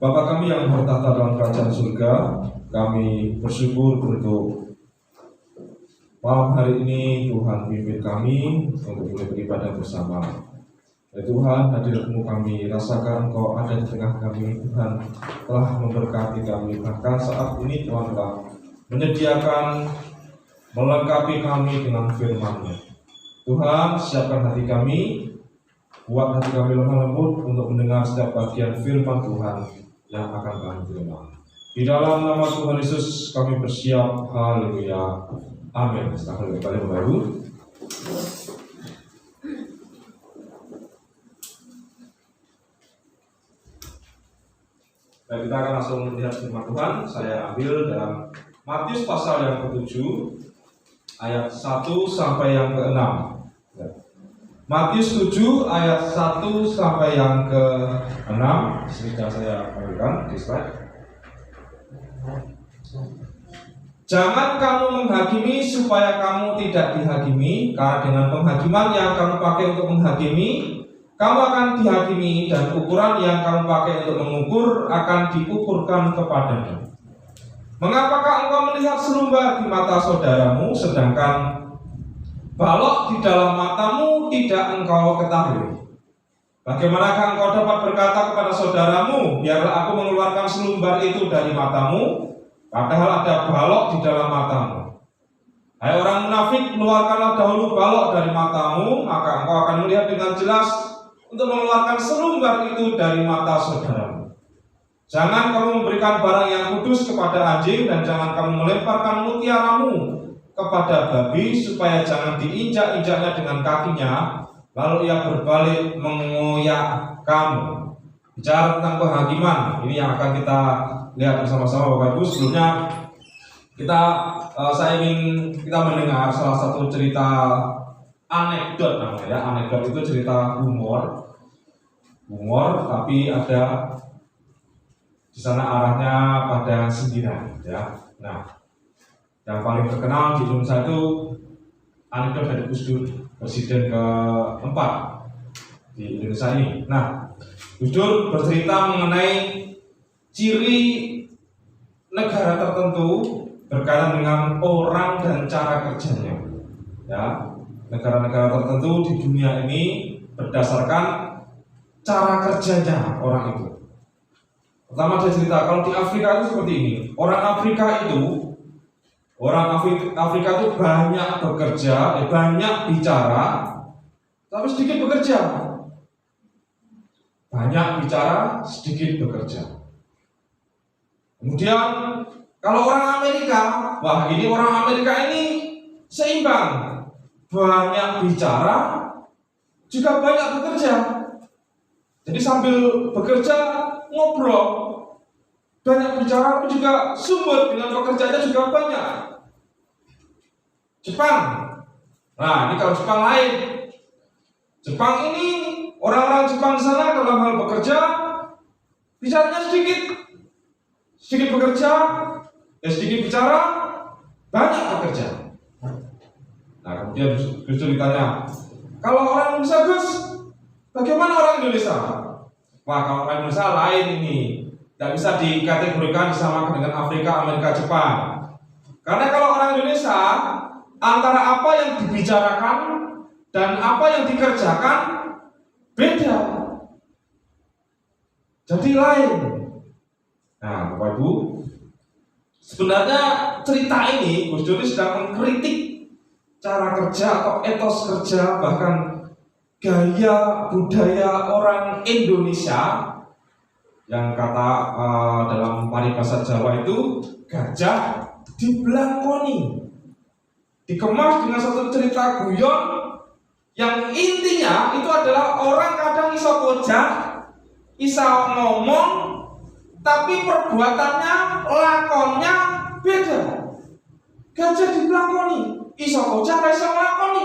Bapa kami yang bertahta dalam kerajaan surga, kami bersyukur untuk malam hari ini Tuhan pimpin kami untuk boleh beribadah bersama. Ya Tuhan, hadirat-Mu kami rasakan Engkau ada di tengah kami. Tuhan telah memberkati kami, bahkan saat ini Tuhan telah menyediakan melengkapi kami dengan firman-Nya. Tuhan, siapkan hati kami, buat hati kami lemah lembut untuk mendengar setiap bagian firman Tuhan yang akan kami terima. Di dalam nama Tuhan Yesus kami bersiap. Haleluya. Amin. Sekarang kembali baru. Dan kita akan langsung melihat firman Tuhan. Saya ambil dalam Matius pasal yang ke-7 ayat 1 sampai yang ke-6. Matius 7 ayat 1 sampai yang ke-6. Sudah saya ambilkan di slide. Jangan kamu menghakimi supaya kamu tidak dihakimi, karena dengan penghakiman yang kamu pakai untuk menghakimi, kamu akan dihakimi, dan ukuran yang kamu pakai untuk mengukur akan diukurkan kepadamu. Mengapakah engkau melihat selumbar di mata saudaramu, sedangkan balok di dalam matamu tidak engkau ketahui? Bagaimanakah engkau dapat berkata kepada saudaramu, biarlah aku mengeluarkan selumbar itu dari matamu, padahal ada balok di dalam matamu? Hai orang munafik, keluarkanlah dahulu balok dari matamu, maka engkau akan melihat dengan jelas untuk mengeluarkan selumbar itu dari mata saudaramu. Jangan kamu memberikan barang yang kudus kepada anjing, dan jangan kamu melemparkan mutiaramu kepada babi, supaya jangan diinjak-injaknya dengan kakinya, lalu ia berbalik mengoyak kamu. Bicara tentang penghakiman, ini yang akan kita lihat bersama-sama Bapak Ibu. Sebelumnya saya ingin kita mendengar salah satu cerita anekdot namanya ya. Anekdot itu cerita humor, tapi ada di sana arahnya pada sindiran ya. Nah, yang paling terkenal di Indonesia itu anekdot dari Gus Dur, presiden keempat di Indonesia ini. Nah, Gus Dur bercerita mengenai ciri negara tertentu berkaitan dengan orang dan cara kerjanya. Ya, negara-negara tertentu di dunia ini berdasarkan cara kerjanya orang itu. Pertama dia cerita, kalau di Afrika itu seperti ini. Orang Afrika itu banyak bekerja, banyak bicara, tapi sedikit bekerja. Banyak bicara, sedikit bekerja. Kemudian kalau orang Amerika, wah ini orang Amerika ini seimbang. Banyak bicara, juga banyak bekerja. Jadi sambil bekerja ngobrol, banyak bicara tapi juga sumber dengan pekerjaannya juga banyak. Jepang, nah ini kalau Jepang lain. Jepang ini orang-orang Jepang di sana dalam hal bekerja bicaranya sedikit bekerja, sedikit bicara, banyak bekerja. Nah kemudian Gus Dur ditanya, kalau orang Indonesia Gus, bagaimana orang Indonesia? Wah kalau orang Indonesia lain ini, tidak bisa dikategorikan disamakan dengan Afrika, Amerika, Jepang. Karena kalau orang Indonesia, antara apa yang dibicarakan dan apa yang dikerjakan beda. Jadi lain. Nah Bapak Ibu, sebenarnya cerita ini Gus Dur sedang mengkritik cara kerja atau etos kerja, bahkan gaya budaya orang Indonesia yang kata dalam paribahasa Jawa itu gajah dibelangkoni, dikemas dengan satu cerita guyon yang intinya itu adalah orang kadang iso kojak, iso ngomong, tapi perbuatannya, lakonnya beda. Gajah dibelangkoni, iso kojak, iso ngelakoni.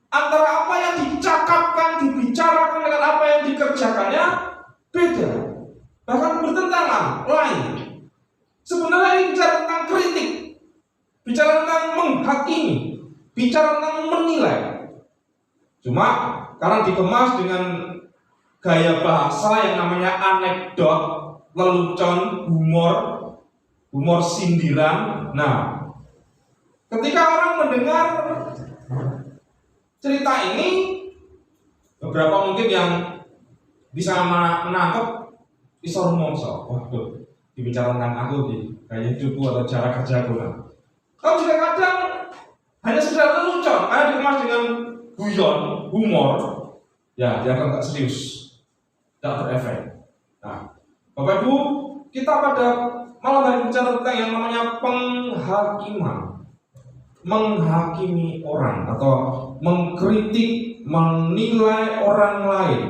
Antara apa yang dicakapkan, dibicarakan dengan apa yang dikerjakannya beda, bahkan bertentangan, lain. Sebenarnya ini bicara tentang kritik, bicara tentang menghakimi, bicara tentang menilai. Cuma karena dikemas dengan gaya bahasa yang namanya anekdot, lelucon, humor sindiran. Nah, ketika orang mendengar cerita ini, beberapa mungkin yang bisa menangkap iso rumongso, waduh, dibicara tentang aku di gaya hidupku atau cara kerjaku lah. Atau juga kadang hanya sekedar lelucon, karena dikemas dengan guyon, humor, ya dia akan tak serius, tidak berefek. Nah, Bapak Ibu, kita pada malam hari bicara tentang yang namanya penghakiman, menghakimi orang atau mengkritik, menilai orang lain.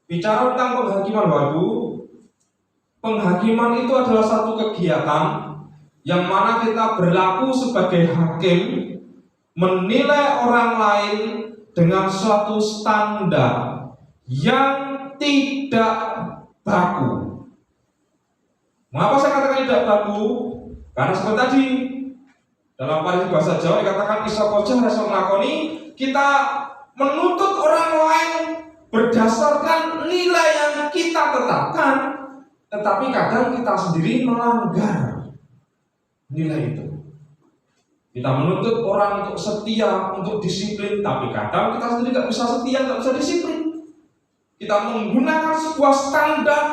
Bicara tentang penghakiman, Bapak Ibu, penghakiman itu adalah satu kegiatan yang mana kita berlaku sebagai hakim, menilai orang lain dengan suatu standar yang tidak baku. Mengapa saya katakan tidak baku? Karena seperti tadi dalam bahasa Jawa dikatakan iso kocah iso nglakoni, kita menuntut orang lain berdasarkan nilai yang kita tetapkan, tetapi kadang kita sendiri melanggar nilai itu. Kita menuntut orang untuk setia, untuk disiplin, tapi kadang kita sendiri nggak bisa setia, nggak bisa disiplin. Kita menggunakan sebuah standar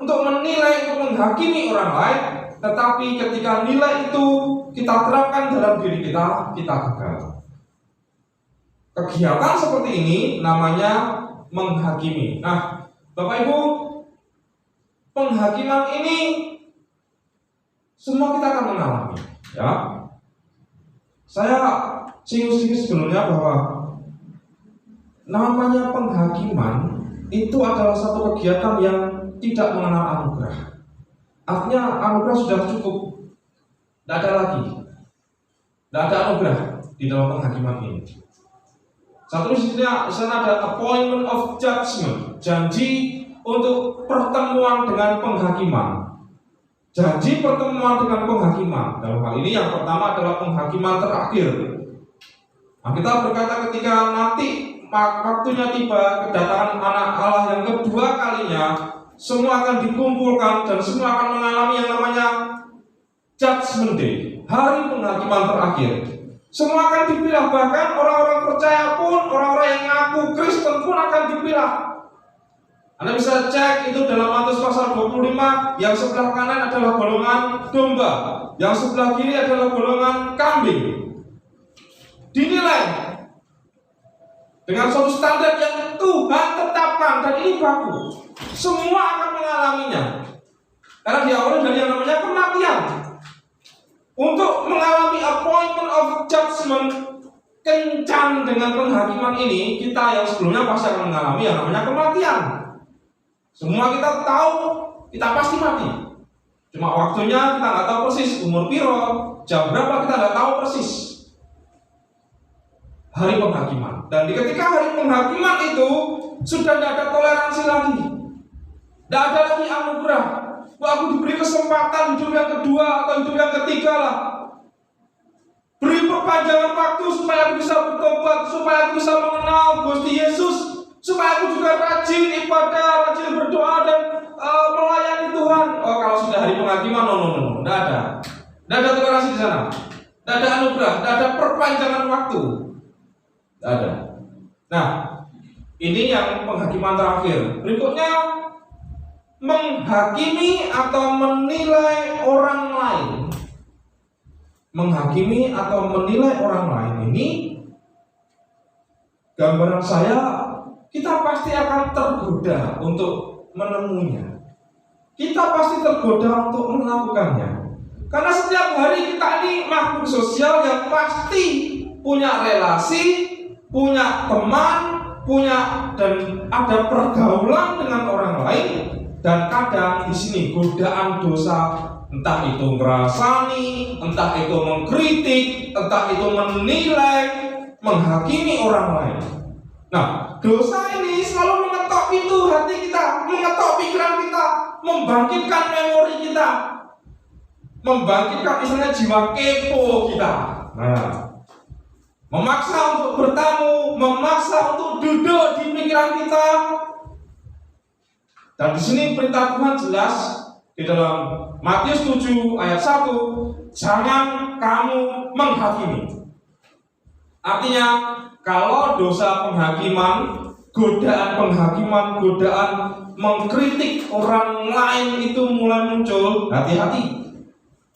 untuk menilai, untuk menghakimi orang lain, tetapi ketika nilai itu kita terapkan dalam diri kita gagal. Kegiatan seperti ini namanya menghakimi. Nah, Bapak Ibu, penghakiman ini semua kita akan mengalami, ya. Saya singgung sedikit sebelumnya bahwa namanya penghakiman itu adalah satu kegiatan yang tidak mengenal anugerah. Artinya anugerah sudah cukup, tidak ada lagi, tidak ada anugerah di dalam penghakiman ini. Satu di sana ada appointment of judgment, janji untuk pertemuan dengan penghakiman. Janji pertemuan dengan penghakiman. Dalam hal ini yang pertama adalah penghakiman terakhir. Nah, kita berkata ketika nanti waktunya tiba, kedatangan anak Allah yang kedua kalinya, semua akan dikumpulkan dan semua akan mengalami yang namanya Judgment Day, hari penghakiman terakhir. Semua akan dipilah, bahkan orang-orang percaya pun, orang-orang yang ngaku Kristen pun akan dipilah. Anda bisa cek itu dalam Matius pasal 25, yang sebelah kanan adalah golongan domba, yang sebelah kiri adalah golongan kambing. Dinilai dengan suatu standar yang Tuhan tetapkan, dan ini baku. Semua akan mengalaminya. Karena diawali dari yang namanya kematian. Untuk mengalami appointment of judgment kencan dengan penghakiman ini, kita yang sebelumnya pasti akan mengalami yang namanya kematian. Semua kita tahu, kita pasti mati. Cuma waktunya kita nggak tahu persis, umur piro, jam berapa kita nggak tahu persis. Hari penghakiman. Dan ketika hari penghakiman itu sudah tidak ada toleransi lagi, tidak ada lagi anugerah. Wah, aku diberi kesempatan hidup yang kedua atau hidup yang ketiga lah. Beri perpanjangan waktu supaya aku bisa bertobat, supaya aku bisa mengenal Gusti Yesus, supaya aku juga rajin ibadah, rajin berdoa dan melayani Tuhan. Oh, kalau sudah hari penghakiman, no, tidak ada. Tidak ada toleransi di sana. Tidak ada anugerah, tidak ada perpanjangan waktu. Tidak ada. Nah, ini yang penghakiman terakhir. Berikutnya, menghakimi atau menilai orang lain. Menghakimi atau menilai orang lain ini, gambaran saya, kita pasti akan tergoda untuk menemuinya. Kita pasti tergoda untuk melakukannya. Karena setiap hari kita ini makhluk sosial yang pasti punya relasi, punya teman, punya dan ada pergaulan dengan orang lain. Dan kadang di sini godaan dosa, entah itu ngerasani, entah itu mengkritik, entah itu menilai, menghakimi orang lain. Nah, dosa ini selalu mengetok pintu hati kita, mengetok pikiran kita, membangkitkan memori kita, membangkitkan misalnya jiwa kepo kita. Nah, memaksa untuk bertamu, memaksa untuk duduk di pikiran kita. Dan di sini perintah Tuhan jelas, di dalam Matius 7 ayat 1, jangan kamu menghakimi. Artinya, kalau dosa penghakiman, godaan penghakiman, godaan mengkritik orang lain itu mulai muncul, hati-hati.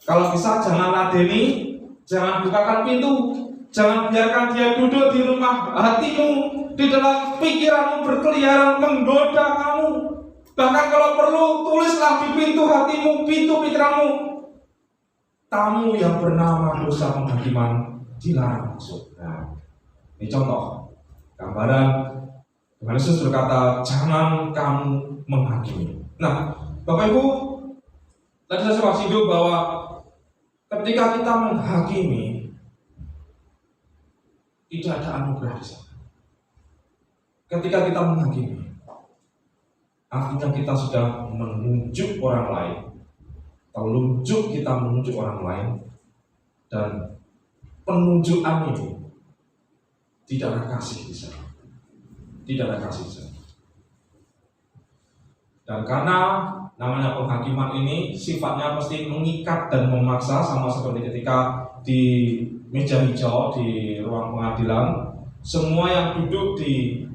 Kalau bisa jangan ladeni, jangan bukakan pintu, jangan biarkan dia duduk di rumah hatimu, di dalam pikiranmu berkeliaran menggoda kamu. Bahkan kalau perlu, tulislah di pintu hatimu, pintu pikiranmu, tamu yang bernama dosa penghakiman dilarang masuk. Nah, ini contoh gambaran Tuhan Yesus berkata, jangan kamu menghakimi. Nah, Bapak Ibu, tadi saya sempat singgung bahwa ketika kita menghakimi, tidak ada anugerah di sana. Ketika kita menghakimi, artinya kita sudah menunjuk orang lain, telunjuk kita menunjuk orang lain, dan penunjukan ini tidak ada kasih di sana. Tidak ada kasih di sana. Dan karena namanya penghakiman ini sifatnya pasti mengikat dan memaksa, sama seperti ketika di meja hijau di ruang pengadilan, semua yang duduk di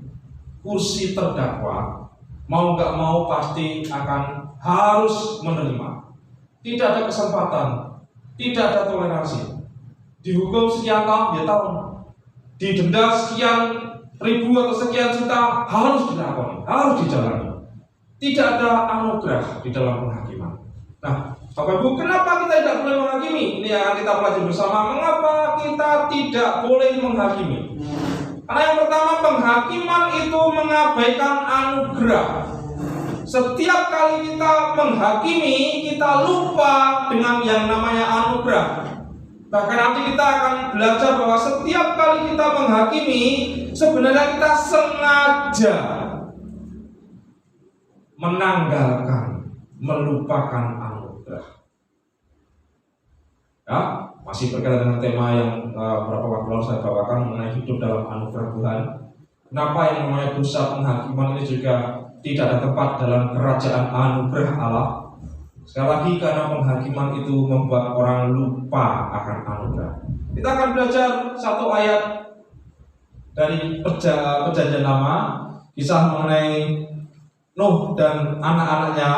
kursi terdakwa mau gak mau pasti akan harus menerima. Tidak ada kesempatan, tidak ada toleransi. Dihukum sekian tahun, ya tahun, didenda sekian ribu atau sekian juta, harus dilakoni, harus dijalani. Tidak ada anugerah di dalam penghakiman. Nah, Bapak Ibu, kenapa kita tidak boleh menghakimi? Ini yang akan kita pelajari bersama. Mengapa kita tidak boleh menghakimi? Karena yang pertama, penghakiman itu mengabaikan anugerah. Setiap kali kita menghakimi, kita lupa dengan yang namanya anugerah. Bahkan nanti kita akan belajar bahwa setiap kali kita menghakimi, sebenarnya kita sengaja menanggalkan, melupakan anugerah. Ya, masih berkaitan dengan tema yang beberapa waktu lalu saya bawakan mengenai hidup dalam anugerah Tuhan. Kenapa yang namanya dosa penghakiman ini juga tidak ada tempat dalam kerajaan anugerah Allah? Sekali lagi, karena penghakiman itu membuat orang lupa akan anugerah. Kita akan belajar satu ayat dari Perjanjian Lama, kisah mengenai Nuh dan anak-anaknya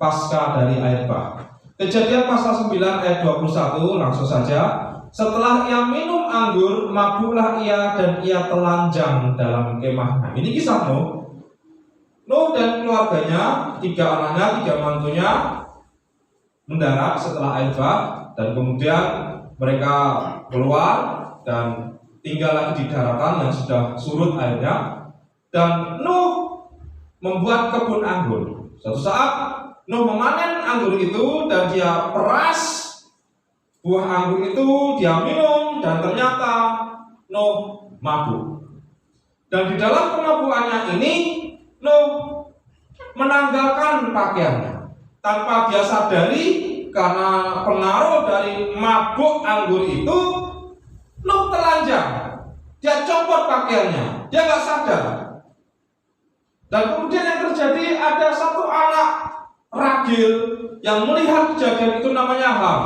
pasca dari air bah. Kejadian pasal 9 ayat 21, langsung saja. Setelah ia minum anggur, mabuklah ia dan ia telanjang dalam kemahnya. Ini kisah Nuh. Nuh dan keluarganya, 3 anaknya, 3 mantunya mendarat setelah air bah, dan kemudian mereka keluar dan tinggal lagi di daratan yang sudah surut airnya. Dan Nuh membuat kebun anggur. Suatu saat Nuh memanen anggur itu dan dia peras buah anggur itu, dia minum, dan ternyata Nuh mabuk. Dan di dalam kemabukannya ini Nuh menanggalkan pakaiannya tanpa dia sadari. Karena pengaruh dari mabuk anggur itu, Nuh telanjang. Dia copot pakaiannya, dia gak sadar. Dan kemudian yang terjadi, ada satu anak ragil yang melihat kejadian itu, namanya Ham.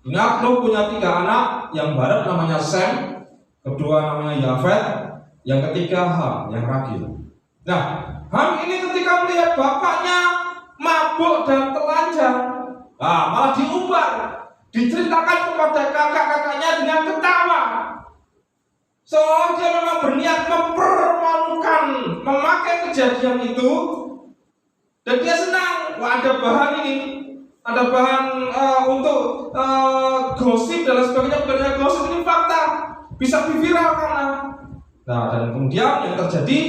Ingat, Nuh punya 3 anak, yang barat namanya Sem, kedua namanya Yafet, yang ketiga Ham, yang ragil. Nah, Ham ini ketika melihat bapaknya mabuk dan telanjang, malah diumbar, diceritakan kepada kakak-kakaknya dengan ketawa. Seolah dia memang berniat mempermalukan, memakai kejadian itu, dan dia senang. Wah, ada bahan ini, ada bahan untuk gosip dan sebagainya. Bukannya gosip, ini fakta, bisa diviralkan. Nah, dan kemudian yang terjadi,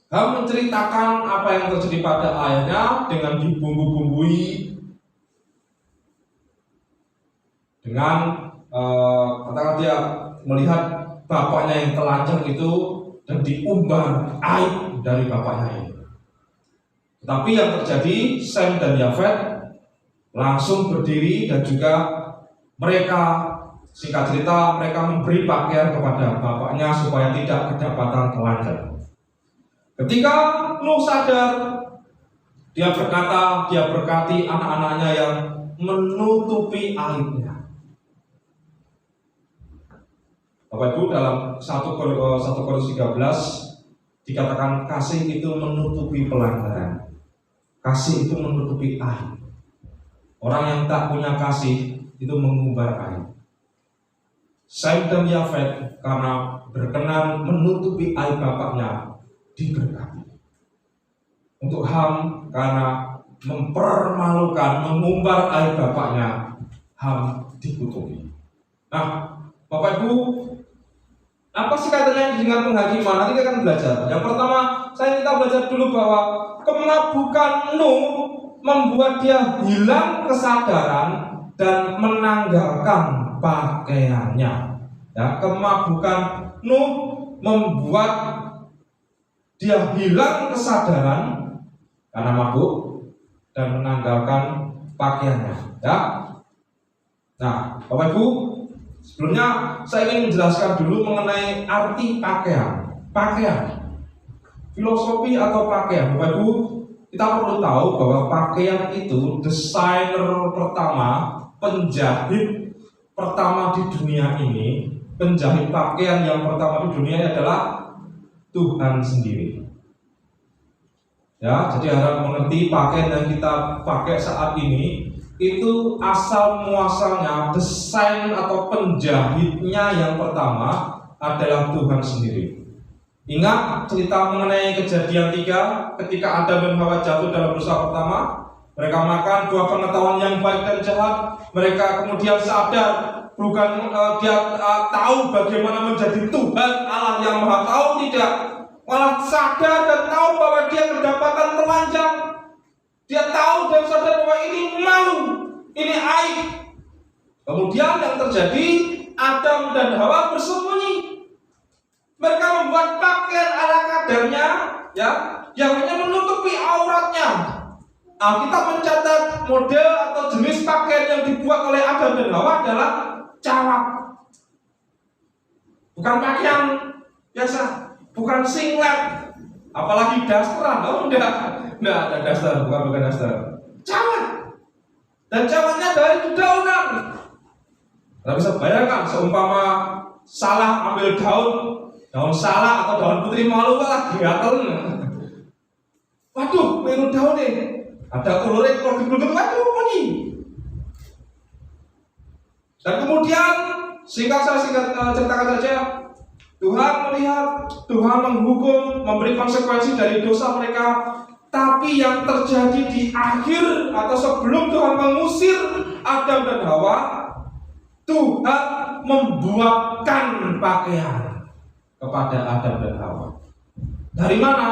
Ham menceritakan apa yang terjadi pada ayahnya dengan dibumbu-bumbui dengan katakan dia melihat bapaknya yang telanjang itu dan diumbar aib dari bapaknya ini. Tetapi yang terjadi, Sem dan Yafet langsung berdiri dan juga mereka, singkat cerita, mereka memberi pakaian kepada bapaknya supaya tidak kedapatan telanjang. Ketika Nuh sadar Dia berkata, dia berkati anak-anaknya yang menutupi aibnya. Bapak Ibu, dalam 1 Korintus 13 dikatakan kasih itu menutupi pelanggaran. Kasih itu menutupi aib. Orang yang tak punya kasih itu mengumbar aib. Syed dan Yafet karena berkenan menutupi aib bapaknya diberkati. Untuk Ham karena mempermalukan, mengumbar aib bapaknya, Ham dikutuki. Nah, Bapak Ibu, apa sih katanya dengan penghakiman? Nanti kita akan belajar. Yang pertama, saya minta belajar dulu bahwa kemabukan Nuh membuat dia hilang kesadaran dan menanggalkan pakaiannya. Ya, kemabukan Nuh membuat dia hilang kesadaran karena mabuk dan menanggalkan pakaiannya. Ya. Nah, Bapak Ibu, sebelumnya saya ingin menjelaskan dulu mengenai arti pakaian. Pakaian, filosofi atau pakaian. Bapak Ibu, kita perlu tahu bahwa pakaian itu desainer pertama, penjahit pertama di dunia ini, penjahit pakaian yang pertama di dunia adalah Tuhan sendiri. Ya, jadi harap mengerti pakaian yang kita pakai saat ini itu asal muasalnya, desain atau penjahitnya yang pertama adalah Tuhan sendiri. Ingat cerita mengenai Kejadian 3 ketika Adam dan Hawa jatuh dalam dosa pertama, mereka makan buah pengetahuan yang baik dan jahat. Mereka kemudian sadar bukan dia tahu bagaimana menjadi Tuhan Allah yang Maha Tahu, tidak, malah sadar dan tahu bahwa dia kedapatan telanjang. Dia tahu dan sadar bahwa ini malu, ini aib. Kemudian yang terjadi, Adam dan Hawa bersembunyi. Mereka membuat pakaian ala kadarnya, ya, yang hanya menutupi auratnya. Kita mencatat model atau jenis pakaian yang dibuat oleh Adam dan Hawa adalah cawat. Bukan pakaian biasa, bukan singlet, apalagi dasteran. Oh, enggak ada daster, bukan daster. Cawat. Dan cawatnya dari dedaunan. Anda bisa bayangkan seumpama salah ambil daun salah atau daun putri malu lagi gatel. Waduh, melu daun nih. Ada ulurnya kalau digulung, waduh bunyi. Dan kemudian singkat ceritakan saja, Tuhan melihat, Tuhan menghukum, memberi konsekuensi dari dosa mereka. Tapi yang terjadi di akhir atau sebelum Tuhan mengusir Adam dan Hawa, Tuhan membuatkan pakaian kepada Adam dan Hawa. Dari mana?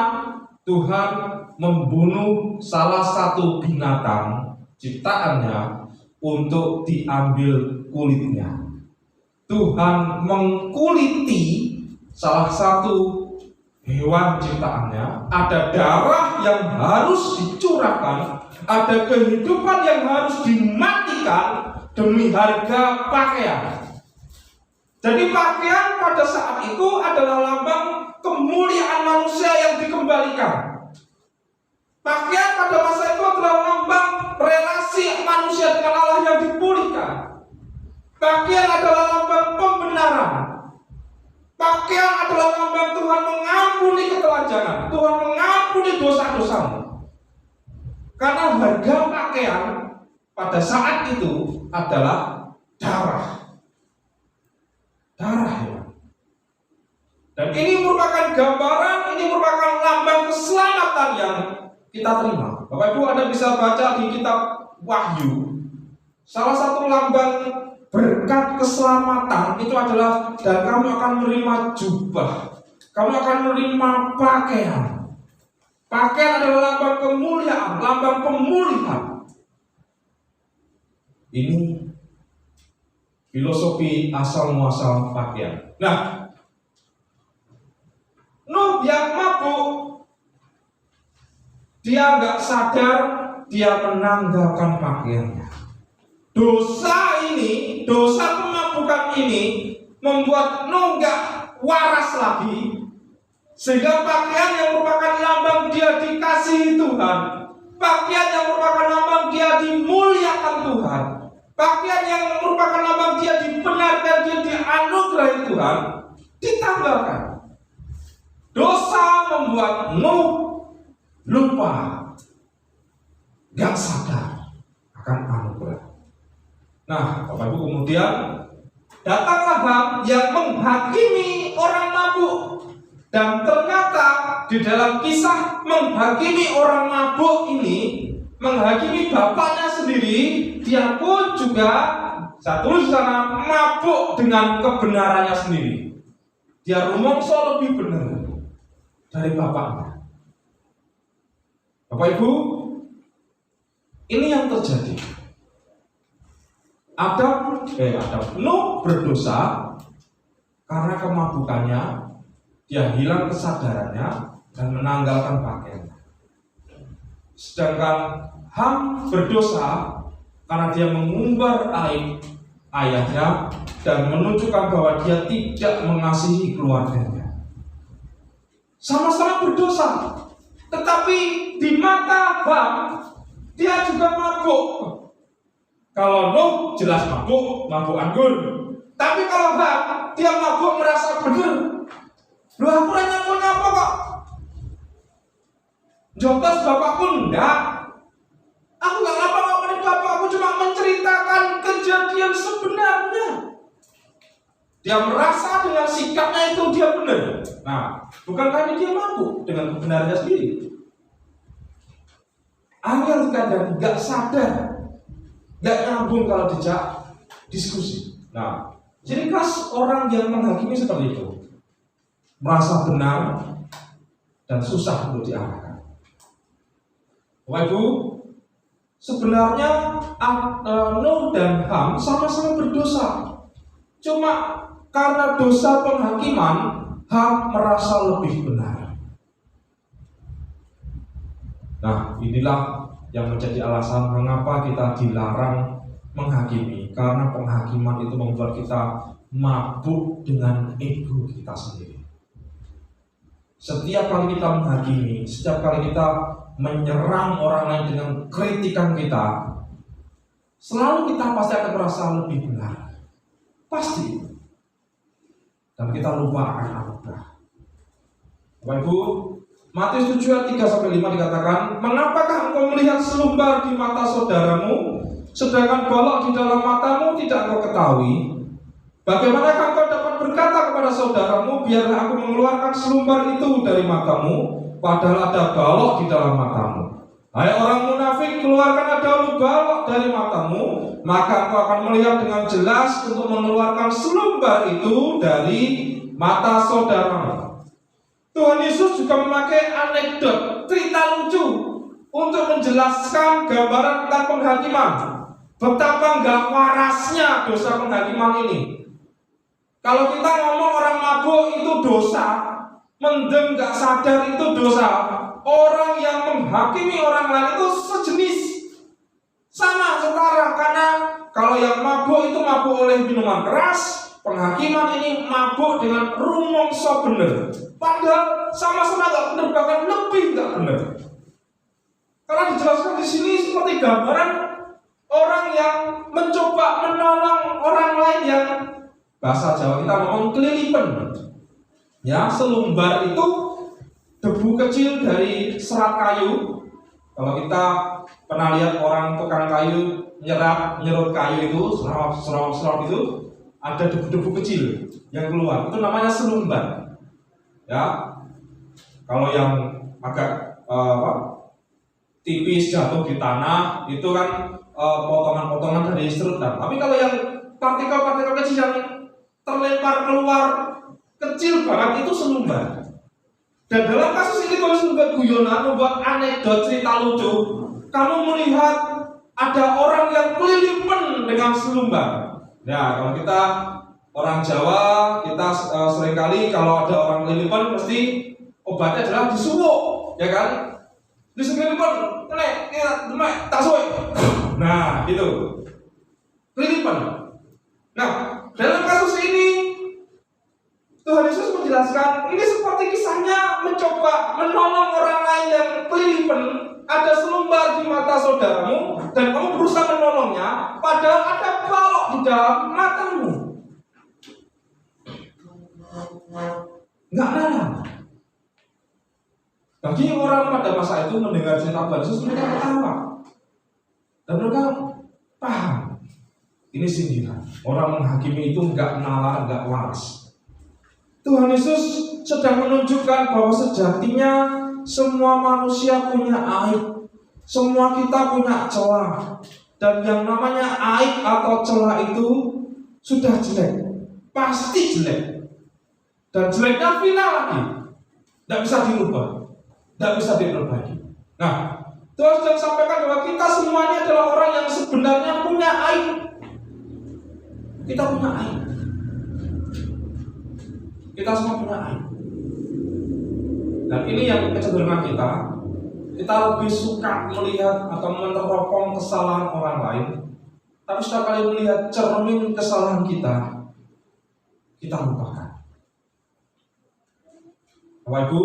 Tuhan membunuh salah satu binatang ciptaannya untuk diambil kulitnya. Tuhan mengkuliti salah satu hewan ciptaannya. Ada darah yang harus dicurahkan, ada kehidupan yang harus dimatikan demi harga pakaian. Jadi pakaian pada saat itu adalah lambang kemuliaan manusia yang dikembalikan. Pakaian pada masa itu adalah lambang relasi manusia dengan Allah yang dipulihkan. Pakaian adalah lambang pembenaran. Pakaian adalah lambang Tuhan mengampuni ketelanjangan, Tuhan mengampuni dosa-dosamu. Karena harga pakaian pada saat itu adalah darah. Darah ya. Dan ini merupakan gambaran, ini merupakan lambang keselamatan yang kita terima. Bapak Ibu, Anda bisa baca di kitab Wahyu. Salah satu lambang berkat keselamatan itu adalah, dan kamu akan menerima jubah, kamu akan menerima pakaian. Pakaian adalah lambang kemuliaan, lambang pemulihan. Ini filosofi asal muasal pakaian. Nah, Nuh yang mabuk, dia nggak sadar, dia menanggalkan pakaiannya. Dosa ini, dosa kemabukan ini membuat Nuh nggak waras lagi, sehingga pakaian yang merupakan lambang dia dikasihi Tuhan, Pakaian yang merupakan lambang dia dimuliakan Tuhan. Pakaian yang merupakan lambang dia dibenarkan, dia dianugerahi Tuhan, ditanggalkan. Dosa membuat Nuh lupa, gak sadar akan anugerah. Nah, Bapak Ibu, kemudian datanglah Ham yang menghakimi orang mabuk. Dan ternyata di dalam kisah menghakimi orang mabuk ini, menghakimi bapaknya sendiri, dia pun juga, saya tulis di sana, mabuk dengan kebenarannya sendiri. Dia rumongso lebih benar dari bapaknya. Bapak Ibu, ini yang terjadi. Nuh berdosa karena kemabukannya, dia hilang kesadarannya dan menanggalkan pakaiannya. Sedangkan Ham berdosa karena dia mengumbar aib ayahnya dan menunjukkan bahwa dia tidak mengasihi keluarganya. Sama-sama berdosa, tetapi di mata Ham dia juga mabuk. Kalau Nuh jelas mabuk anggur. Tapi kalau Ham, dia mabuk merasa benar. Loh, aku nanya pun apa kok? Jotos bapakku enggak. Aku enggak ngapa-ngapain bapak, aku cuma menceritakan kejadian sebenarnya. Dia merasa dengan sikapnya itu dia benar. Nah, bukankah ini dia mabuk dengan kebenarannya sendiri? Angel kadang enggak sadar, enggak nyambung kalau dijak diskusi. Nah, jadi khas orang yang menghakimi seperti itu, merasa benar dan susah untuk diarahkan. Bapak Ibu, sebenarnya Nuh dan Ham sama-sama berdosa. Cuma karena dosa penghakiman, Ham merasa lebih benar. Nah, inilah yang menjadi alasan mengapa kita dilarang menghakimi. Karena penghakiman itu membuat kita mabuk dengan ego kita sendiri. Setiap kali kita menghakimi, setiap kali kita menyerang orang lain dengan kritikan kita, selalu kita pasti akan merasa lebih benar. Pasti. Dan kita lupa akan anugerah. Bapak Ibu, Matius 7 ayat 3-5 dikatakan, "Mengapakah engkau melihat selumbar di mata saudaramu, sedangkan bolok di dalam matamu tidak engkau ketahui? Bagaimanakah engkau dapat berkata kepada saudaramu, biarlah aku mengeluarkan selumbar itu dari matamu, padahal ada balok di dalam matamu? Hai orang munafik, keluarkan dahulu balok dari matamu, maka engkau akan melihat dengan jelas untuk mengeluarkan selumbar itu dari mata saudaramu." Tuhan Yesus juga memakai anekdot, cerita lucu untuk menjelaskan gambaran tentang penghakiman. Betapa enggak warasnya dosa penghakiman ini. Kalau kita ngomong orang mabuk itu dosa, mendem gak sadar itu dosa. Orang yang menghakimi orang lain itu sejenis, sama, setara. Karena kalau yang mabuk itu mabuk oleh minuman keras, penghakiman ini mabuk dengan rumongso bener. Padahal sama-sama gak bener, bahkan lebih gak bener. Karena dijelaskan di sini seperti gambaran orang yang mencoba menolong orang lain yang, bahasa Jawa kita ngomong kelilipan. Ya, selumbar itu debu kecil dari serat kayu. Kalau kita pernah lihat orang tukang kayu nyerut kayu itu, serot itu, ada debu-debu kecil yang keluar. Itu namanya selumbar. Ya, kalau yang agak tipis jatuh di tanah itu kan potongan-potongan dari serutan. Tapi kalau yang partikel-partikel kecil yang terlempar keluar kecil banget itu selumbar. Dan dalam kasus ini kalau selumbar guyonan membuat anekdot cerita lucu, kamu melihat ada orang yang kelilipan dengan selumbar. Ya, kalau kita orang Jawa, kita seringkali kalau ada orang kelilipan pasti obatnya adalah disuwuk, ya kan? Diselipan, demek, tasoi. Nah, gitu. Kelilipan. Nah, dalam kasus ini Tuhan Yesus menjelaskan ini seperti kisahnya mencoba menolong orang lain yang kelilipan, ada selumbar di mata saudaramu dan kamu berusaha menolongnya, padahal ada balok di dalam matamu. Enggak ada. Bagi orang pada masa itu mendengar cerita Tuhan Yesus, mereka ketawa dan mereka paham. Ini sindiran. Orang menghakimi itu enggak nalar, enggak waras. Tuhan Yesus sedang menunjukkan bahwa sejatinya semua manusia punya aib. Semua kita punya celah. Dan yang namanya aib atau celah itu sudah jelek. Pasti jelek. Dan jeleknya final lagi. Tidak bisa dirubah. Tidak bisa diperbaiki. Nah, Tuhan sedang sampaikan bahwa kita semuanya adalah orang yang sebenarnya punya aib. Kita punya aib. Kita semua punya aib. Dan ini yang kecenderungan kita. Kita lebih suka melihat atau meneropong kesalahan orang lain. Tapi setiap kali melihat cermin kesalahan kita lupakan. Bapak Ibu,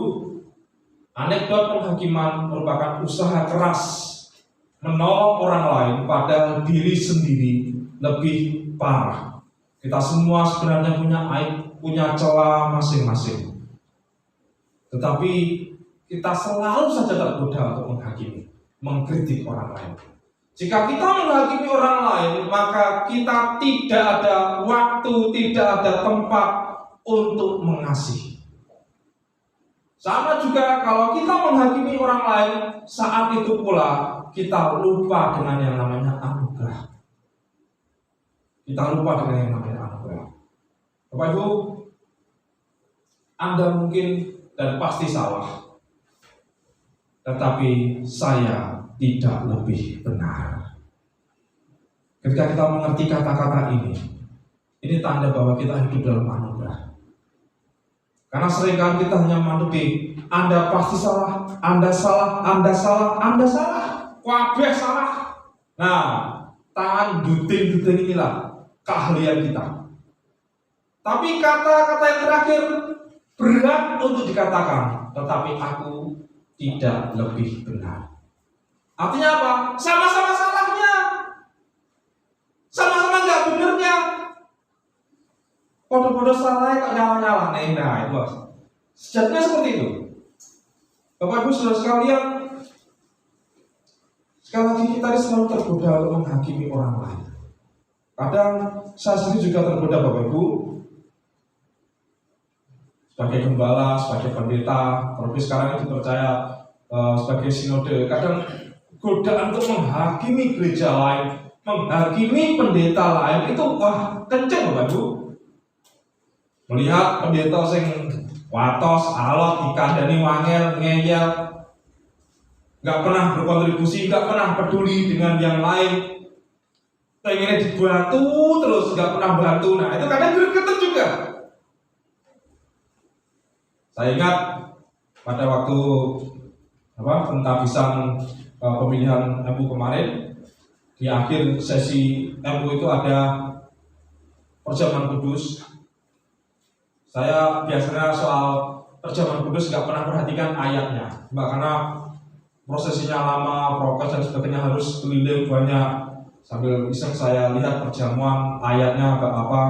anekdot penghakiman merupakan usaha keras menolong orang lain, padahal diri sendiri lebih parah. Kita semua sebenarnya punya aib, punya celah masing-masing. Tetapi kita selalu saja tergoda untuk menghakimi, mengkritik orang lain. Jika kita menghakimi orang lain, maka kita tidak ada waktu, tidak ada tempat untuk mengasihi. Sama juga kalau kita menghakimi orang lain, saat itu pula kita lupa dengan yang namanya anugerah. Kita lupa dengan yang namanya anugerah. Bapak Ibu, Anda mungkin dan pasti salah, tetapi saya tidak lebih benar. Ketika kita mengerti kata-kata ini tanda bahwa kita hidup dalam anugerah. Karena seringkali kita hanya menuduh, Anda pasti salah, Anda salah, Anda salah, Anda salah, kabeh salah. Nah, tangan duting-duting inilah keahlian kita. Tapi kata-kata yang terakhir berat untuk dikatakan, tetapi aku tidak lebih benar. Artinya apa? Sama-sama salahnya, sama-sama nggak benernya. Podo-podo salah kok nyala-nyala. Nah itu bos. Sejatinya seperti itu. Bapak Ibu saudara sekalian, sekali lagi kita selalu tergoda untuk menghakimi orang lain. Kadang saya sendiri juga tergoda Bapak Ibu. Sebagai gembala, sebagai pendeta, terlebih sekarang itu percaya sebagai sinode, kadang godaan untuk menghakimi gereja lain, menghakimi pendeta lain itu wah kenceng Bapak Ibu. Melihat pendeta sing watos, alot, dikandani wangel, ngeyel, nggak pernah berkontribusi, nggak pernah peduli dengan yang lain, pengennya dibantu terus, nggak pernah bantu. Nah itu kadang gregetan juga. Saya ingat pada waktu pentabisan pemilihan MU kemarin, di akhir sesi MU itu ada perjamuan kudus. Saya biasanya soal perjamuan kudus nggak pernah perhatikan ayatnya, karena prosesinya lama, prokes dan sebagainya harus keliling banyak. Sambil iseng saya lihat perjamuan ayatnya apa,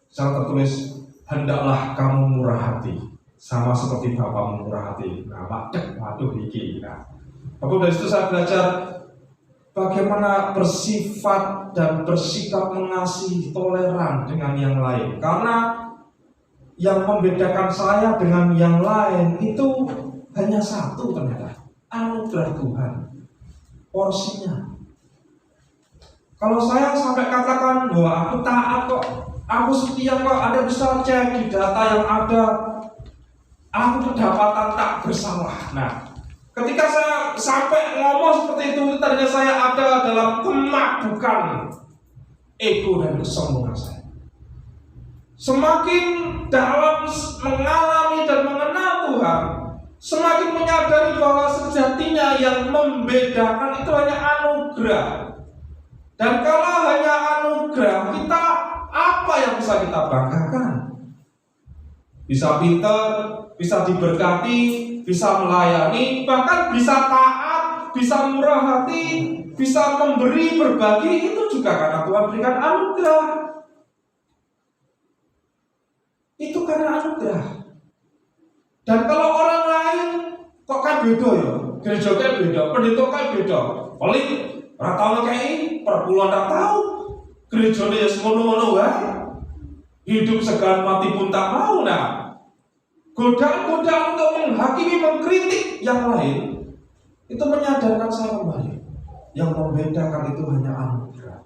sana tertulis hendaklah kamu murah hati, sama seperti Bapamu murah hati. Nah, waduh iki. Nah, dari situ saya belajar bagaimana bersifat dan bersikap mengasihi, toleran dengan yang lain. Karena yang membedakan saya dengan yang lain itu hanya satu ternyata, anugerah Tuhan, porsinya. Kalau saya sampai katakan bahwa aku taat kok, aku setia kok, Anda bisa cek di data yang ada, aku kedapatan tak bersalah. Nah, ketika saya sampai ngomong seperti itu, ternyata saya ada dalam kemabukan ego dan kesombongan saya. Semakin dalam mengalami dan mengenal Tuhan, semakin menyadari bahwa sejatinya yang membedakan itu hanya anugerah. Dan kalau hanya anugerah, kita apa yang bisa kita banggakan? Bisa pintar, bisa diberkati, bisa melayani, bahkan bisa taat, bisa murah hati, bisa memberi, berbagi, itu juga karena Tuhan berikan anugerah. Itu karena anugerah. Dan kalau orang lain kok kan beda ya, gereja kayak beda, pendeta kayak beda, paling ora tau ngekei, perpuluhan ora tau, gerejane ya semono-mono wae, hidup segan mati pun tak mau. Nah, godaan-godaan untuk menghakimi, mengkritik yang lain, itu menyadarkan saya kembali, yang membedakan itu hanya anugerah.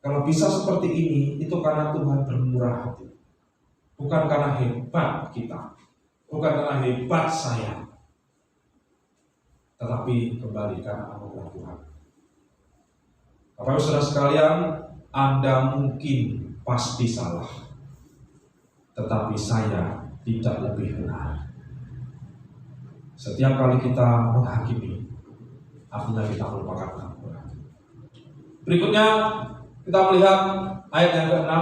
Kalau bisa seperti ini, itu karena Tuhan bermurah hati, bukan karena hebat kita, bukan karena hebat saya, tetapi kembali karena anugerah Tuhan. Bapak Ibu Saudara sekalian, Anda mungkin pasti salah, tetapi saya tidak lebih benar. Setiap kali kita menghakimi, artinya kita melupakan anugerah. Berikutnya kita melihat ayat yang ke-6.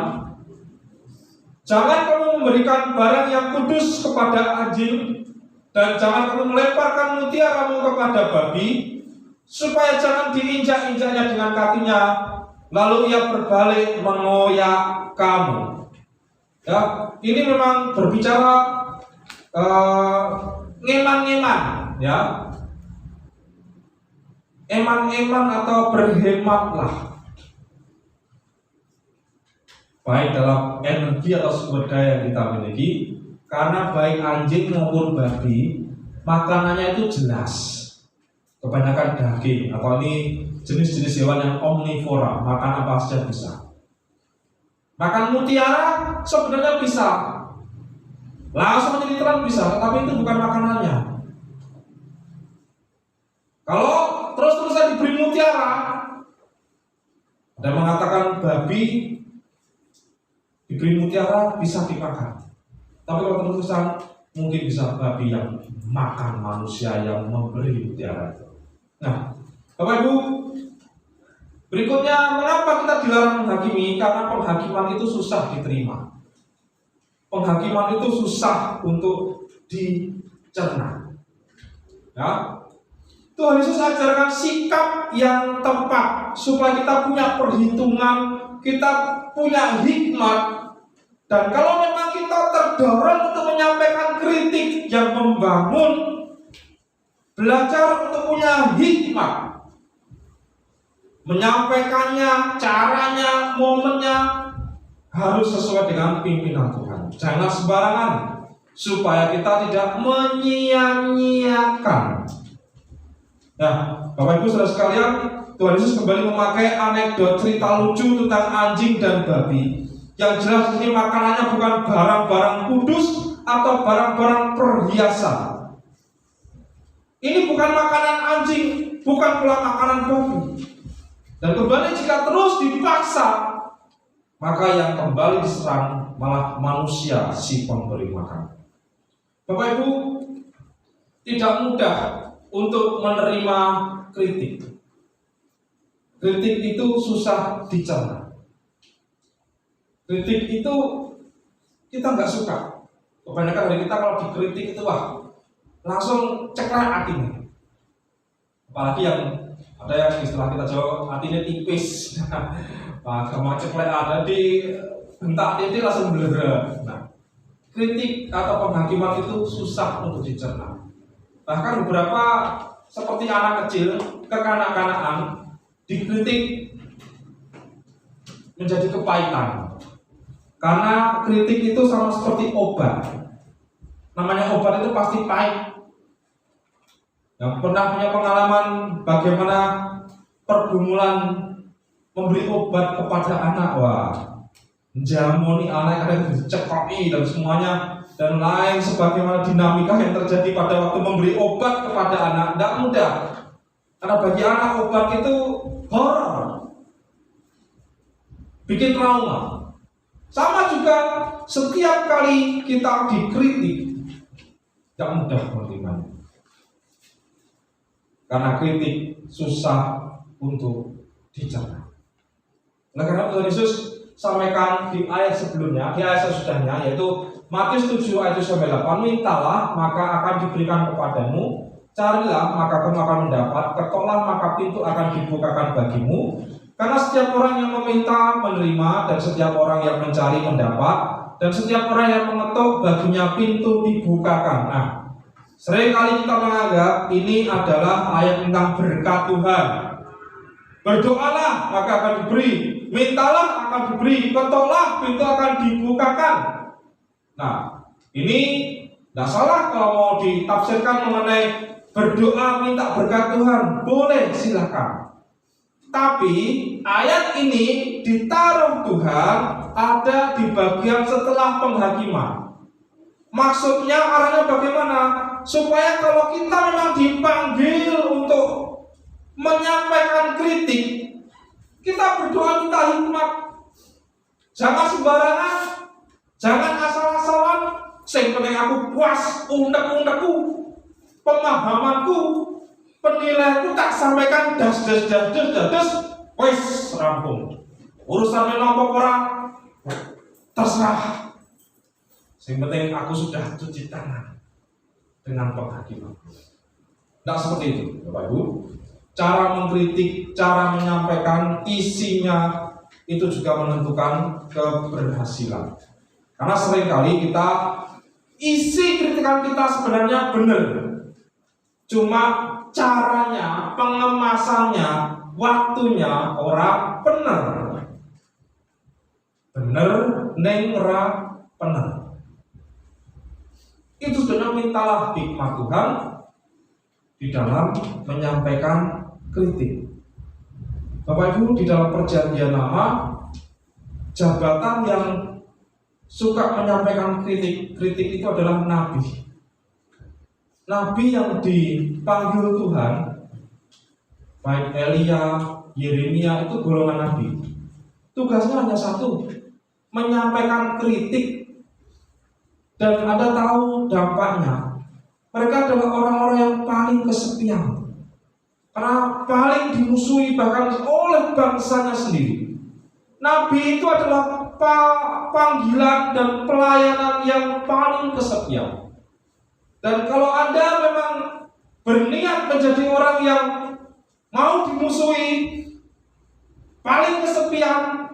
Jangan kamu memberikan barang yang kudus kepada anjing, dan jangan kamu melemparkan mutiaramu kepada babi, supaya jangan diinjak-injaknya dengan kakinya, lalu ia berbalik mengoyak kamu. Ya, ini memang berbicara ngeman-ngeman, ya, eman-eman atau berhematlah, baik dalam energi atau sumber daya yang kita miliki. Karena baik anjing maupun babi, makanannya itu jelas, kebanyakan daging, atau ini jenis-jenis hewan yang omnivora, makan apa saja bisa. Makan mutiara sebenarnya bisa, langsung menjadi terang bisa, tetapi itu bukan makanannya. Kalau terus-terusan diberi mutiara, ada mengatakan babi diberi mutiara bisa dimakan. Tapi kalau terus-terusan, mungkin bisa babi yang makan manusia yang memberi mutiara itu. Nah, Bapak Ibu, berikutnya, mengapa kita dilarang menghakimi? Karena penghakiman itu susah diterima. Penghakiman itu susah untuk dicerna. Ya, Tuhan Yesus ajarkan sikap yang tepat supaya kita punya perhitungan, kita punya hikmat. Dan kalau memang kita terdorong untuk menyampaikan kritik yang membangun, belajar untuk punya hikmat, menyampaikannya, caranya, momennya harus sesuai dengan pimpinan Tuhan. Jangan sembarangan, supaya kita tidak menyia-nyiakan. Nah, Bapak Ibu Saudara sekalian, Tuhan Yesus kembali memakai anekdot cerita lucu tentang anjing dan babi. Yang jelas ini makanannya bukan barang-barang kudus atau barang-barang perhiasan. Ini bukan makanan anjing, bukan pula makanan babi. Dan kembali jika terus dipaksa, maka yang kembali diserang malah manusia si pemberi makan. Bapak Ibu, tidak mudah untuk menerima kritik. Kritik itu susah dicerna. Kritik itu kita nggak suka. Kebanyakan dari kita kalau dikritik itu langsung ceklek hatinya. Apalagi yang ada yang istilah kita Jawa, hatinya tipis. Kalau ceklek ada di bentak dia langsung blur. Nah, kritik atau penghakiman itu susah untuk dicerna. Bahkan beberapa seperti anak kecil, kekanak-kanakan, dikritik menjadi kepahitan. Karena kritik itu sama seperti obat. Namanya obat itu pasti pahit. Yang pernah punya pengalaman bagaimana pergumulan memberi obat kepada anak, jamoni anak ada dicekoki dan semuanya dan lain sebagaimana dinamika yang terjadi pada waktu memberi obat kepada anak, tidak mudah. Karena bagi anak obat itu horor, bikin trauma. Sama juga setiap kali kita dikritik, tidak mudah menerimanya. Karena kritik susah untuk dicerna. Nah, karena Tuhan Yesus sampaikan di ayat sebelumnya, di ayat sesudahnya, yaitu Matius 7 ayat 8, mintalah maka akan diberikan kepadamu, Carilah maka kamu akan mendapat, ketoklah maka pintu akan dibukakan bagimu. Karena setiap orang yang meminta menerima, dan setiap orang yang mencari mendapat, dan setiap orang yang mengetuk baginya pintu dibukakan. Nah, seringkali kita menganggap ini adalah ayat tentang berkat Tuhan. Berdoalah maka akan diberi, mintalah akan diberi, ketoklah pintu akan dibukakan. Nah, ini tidak salah kalau mau ditafsirkan mengenai berdoa minta berkat Tuhan, boleh, silakan. Tapi ayat ini ditaruh Tuhan ada di bagian setelah penghakiman. Maksudnya arahnya bagaimana? Supaya kalau kita memang dipanggil untuk menyampaikan kritik, kita berdoa minta hikmat. Jangan sembarangan, jangan asal-asalan. Sing penting aku puas, undek-undekku, pemahamanku, penilaianku tak sampaikan das, wes rampung. Urusan nopo ora terserah. Yang penting aku sudah cuci tangan dengan penghakiman. Tidak seperti itu, Bapak Ibu. Cara mengkritik, cara menyampaikan isinya itu juga menentukan keberhasilan. Karena seringkali kita isi kritikan kita sebenarnya benar, cuma caranya, pengemasannya, waktunya orang benar. Bener neng ra bener. Itu sebenarnya mintalah hikmat Tuhan di dalam menyampaikan kritik. Bapak Ibu, di dalam perjanjian lama, jabatan yang suka menyampaikan kritik itu adalah nabi. Nabi yang dipanggil Tuhan, baik Elia, Yeremia, itu golongan nabi. Tugasnya hanya satu, menyampaikan kritik. Dan Anda tahu dampaknya, mereka adalah orang-orang yang paling kesepian, karena paling dimusuhi bahkan oleh bangsanya sendiri. Nabi itu adalah panggilan dan pelayanan yang paling kesepian. Dan kalau Anda memang berniat menjadi orang yang mau dimusuhi, paling kesepian,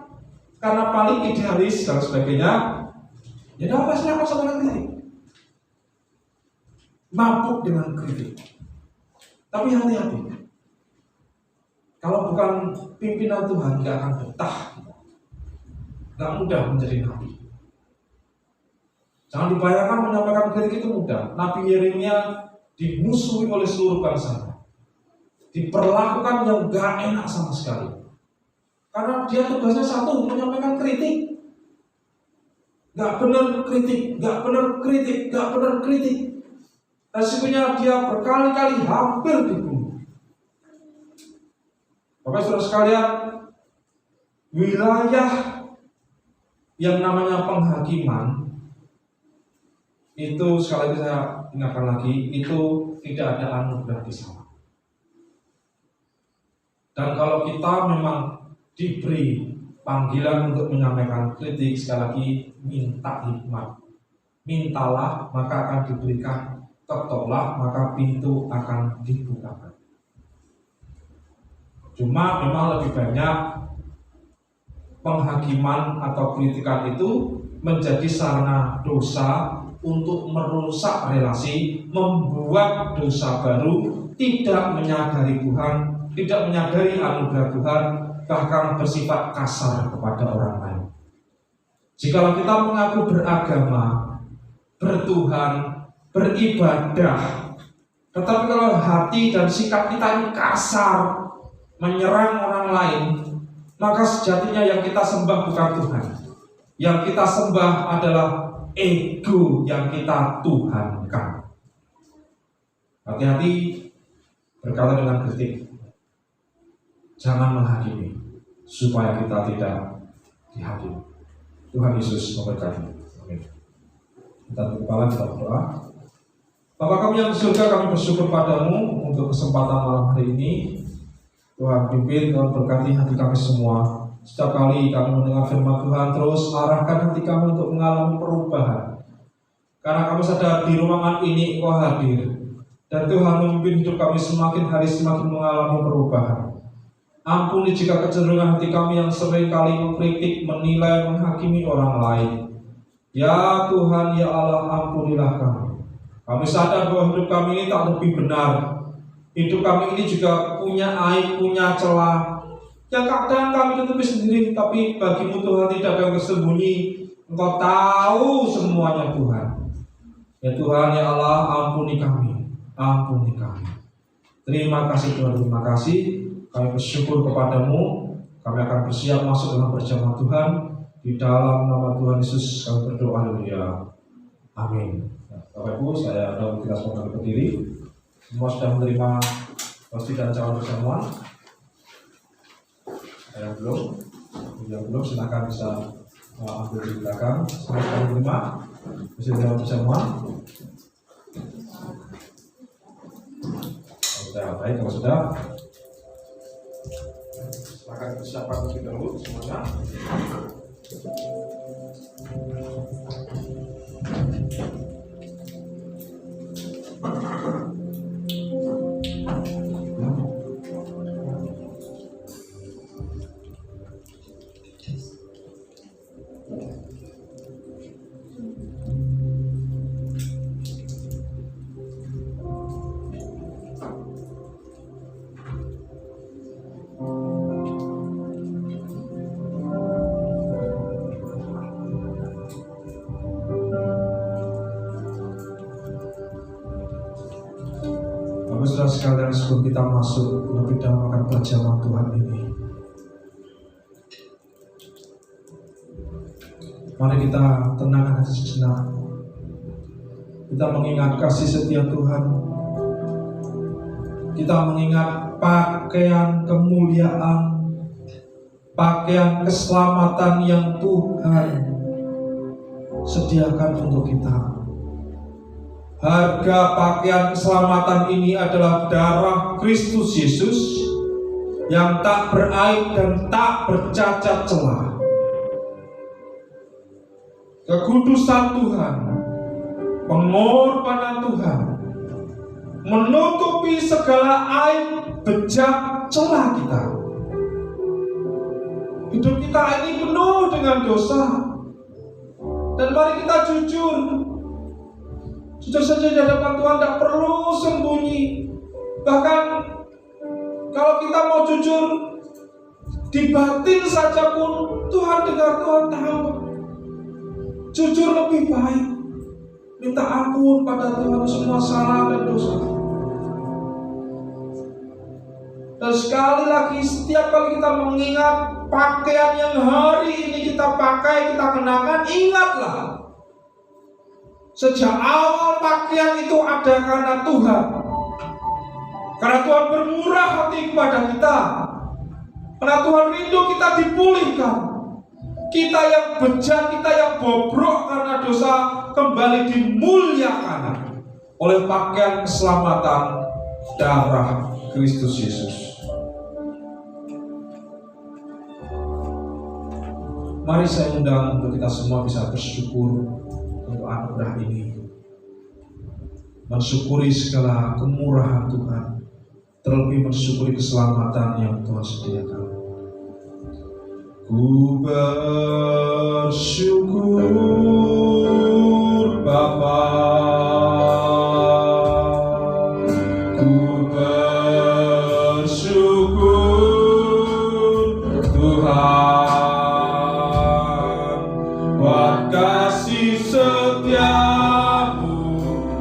karena paling idealis dan sebagainya, ya tidak apa silakan sama kritik. Mabuk dengan kritik. Tapi hati-hati. Kalau bukan pimpinan Tuhan, tidak akan betah. Tidak mudah menjadi nabi. Jangan dibayangkan menyampaikan kritik itu mudah. Nabi Yeremia dimusuhi oleh seluruh bangsa, diperlakukan yang gak enak sama sekali. Karena dia tugasnya satu, menyampaikan kritik. Gak benar kritik, gak benar kritik, gak benar kritik. Resikonya dia berkali-kali hampir dibunuh. Bapak saudara sekalian, wilayah yang namanya penghakiman itu, sekali lagi saya ingatkan lagi, itu tidak ada anugerah di sana. Dan kalau kita memang diberi panggilan untuk menyampaikan kritik, sekali lagi minta hikmat. Mintalah maka akan diberikan, ketoklah maka pintu akan dibukakan. Cuma memang lebih banyak penghakiman atau kritikan itu menjadi sarana dosa untuk merusak relasi, membuat dosa baru, tidak menyadari Tuhan, tidak menyadari anugerah Tuhan, bahkan bersifat kasar kepada orang lain. Jikalau kita mengaku beragama, bertuhan, beribadah, tetapi kalau hati dan sikap kita ini kasar, menyerang orang lain, maka sejatinya yang kita sembah bukan Tuhan. Yang kita sembah adalah ego yang kita tuhankan. Hati-hati berkata dengan kritik. Jangan menghakimi, supaya kita tidak dihakimi. Tuhan Yesus memberkati. Amin. Kita kepala, kita berdoa. Bapa kami yang di surga, kami bersyukur padamu untuk kesempatan malam hari ini. Tuhan pimpin, Tuhan berkati hati kami semua. Setiap kali kami mendengar firman Tuhan, terus arahkan hati kami untuk mengalami perubahan. Karena kami sadar di ruangan ini Engkau hadir, Dan Tuhan memimpin hidup kami semakin hari semakin mengalami perubahan. Ampuni jika kecenderungan hati kami yang sering kali mengkritik, menilai, menghakimi orang lain. Ya Tuhan, ya Allah, ampunilah kami. Kami sadar bahwa hidup kami ini tak lebih benar. Hidup kami ini juga punya aib, punya celah. Yang kadang kami tutupi sendiri, tapi bagimu Tuhan tidak ada yang tersembunyi. Engkau tahu semuanya Tuhan. Ya Tuhan, ya Allah, ampuni kami. Ampuni kami. Terima kasih Tuhan, terima kasih. Kami bersyukur kepadamu. Kami akan bersiap masuk dalam perjamuan Tuhan. Di dalam nama Tuhan Yesus kami berdoa, haleluya. Amin. Bapak Ibu, saya undang kita semua berdiri. Semua sudah menerima pasti dan calon perjamuan. Yang belum silakan bisa ambil di belakang. Semua sudah menerima pasti calon perjamuan. Sudah baik, kalau sudah silakan persiapan lebih dahulu semuanya. Saudara sekalian, sebelum kita masuk lebih dalam akan perjamuan Tuhan ini, mari kita tenangkan hati sejenak. Kita mengingat kasih setia Tuhan. Kita mengingat pakaian kemuliaan, pakaian keselamatan yang Tuhan sediakan untuk kita. Harga pakaian keselamatan ini adalah darah Kristus Yesus yang tak beraib dan tak bercacat celah. Kekudusan Tuhan, pengorbanan Tuhan menutupi segala aib, bejat, celah kita. Hidup kita ini penuh dengan dosa. Dan mari kita jujur. Jujur saja di hadapan Tuhan, tidak perlu sembunyi. Bahkan kalau kita mau jujur di batin saja pun Tuhan dengar, Tuhan tahu. Jujur lebih baik. Minta ampun pada Tuhan semua salah dan dosa. Dan sekali lagi, setiap kali kita mengingat pakaian yang hari ini kita pakai, kita kenakan, ingatlah. Sejak awal pakaian itu ada karena Tuhan. Karena Tuhan bermurah hati kepada kita. Karena Tuhan rindu kita dipulihkan. Kita yang bejat, kita yang bobrok karena dosa kembali dimuliakan oleh pakaian keselamatan darah Kristus Yesus. Mari saya undang untuk kita semua bisa bersyukur untuk anugerah ini, mensyukuri segala kemurahan Tuhan, terlebih mensyukuri keselamatan yang Tuhan sediakan. Ku bersyukur Bapa, ku bersyukur Tuhan.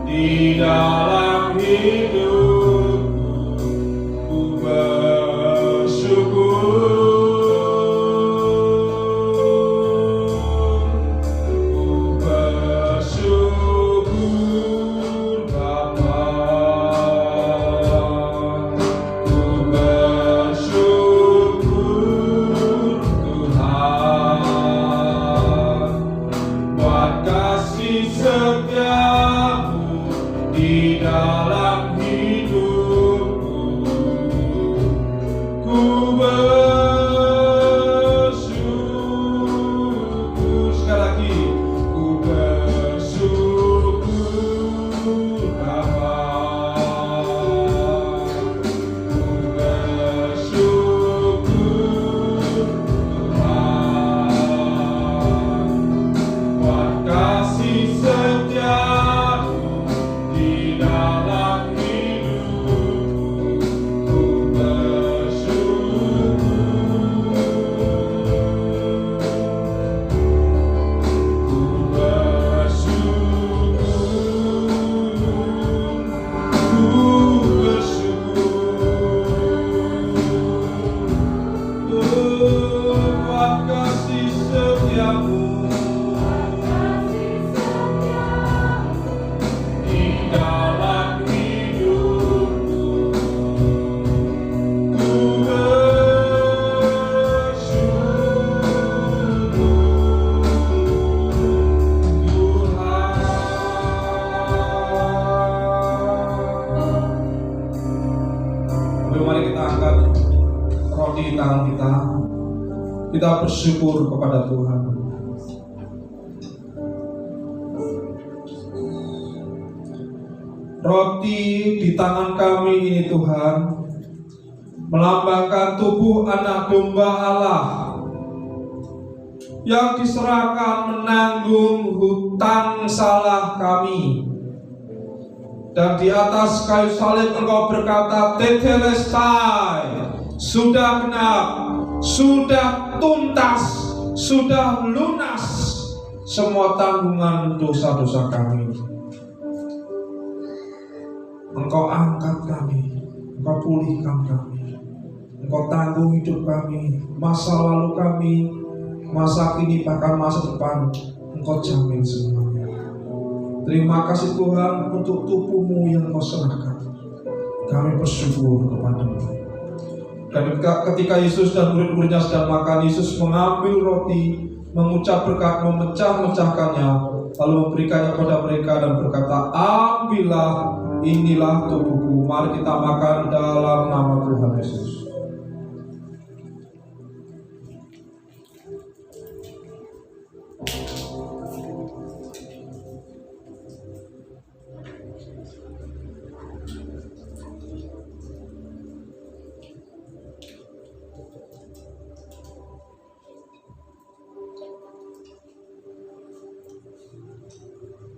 Di dalam hidupku, ku bersyukur Bapa, ku bersyukur Tuhan, buat kasih setiamu di dalam hidupku. Ku bersyukur, sekali lagi, ku bersyukur Bapa, angkat roti di tangan kita. Kita bersyukur kepada Tuhan. Roti di tangan kami ini Tuhan melambangkan tubuh anak domba Allah yang diserahkan menanggung hutang salah kami. Dan di atas kayu salib Engkau berkata, Tetelestai, sudah genap, sudah tuntas, sudah lunas semua tanggungan dosa-dosa kami. Engkau angkat kami, Engkau pulihkan kami, Engkau tanggung hidup kami, masa lalu kami, masa kini bahkan masa depan, Engkau jamin semuanya. Terima kasih Tuhan untuk tubuh-Mu yang Engkau serahkan. Kami bersyukur kepada-Mu. Dan ketika Yesus dan murid-muridnya sedang makan, Yesus mengambil roti, mengucap berkat, memecah-mecahkannya, lalu memberikannya kepada mereka dan berkata, ambillah, inilah tubuhku. Mari kita makan dalam nama Tuhan Yesus.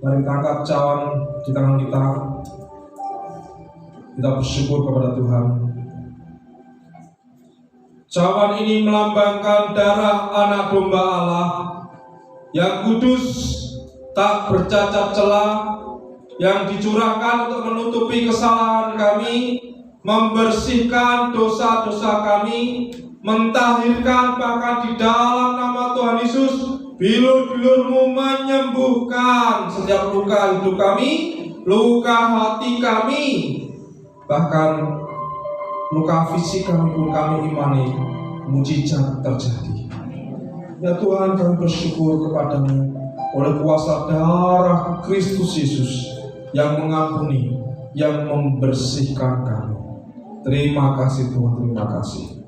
Mari kita angkat cawan di tangan kita. Kita bersyukur kepada Tuhan. Cawan ini melambangkan darah anak domba Allah yang kudus, tak bercacat celah, yang dicurahkan untuk menutupi kesalahan kami, membersihkan dosa-dosa kami, mentahirkan bahkan di dalam nama Tuhan Yesus. Bilur-bilur-Mu menyembuhkan setiap luka hidup kami, luka hati kami, bahkan luka fisik kami pun kami imani mujizat terjadi. Ya Tuhan, kami bersyukur kepada-Mu oleh kuasa darah Kristus Yesus yang mengampuni, yang membersihkan kami. Terima kasih Tuhan, terima kasih.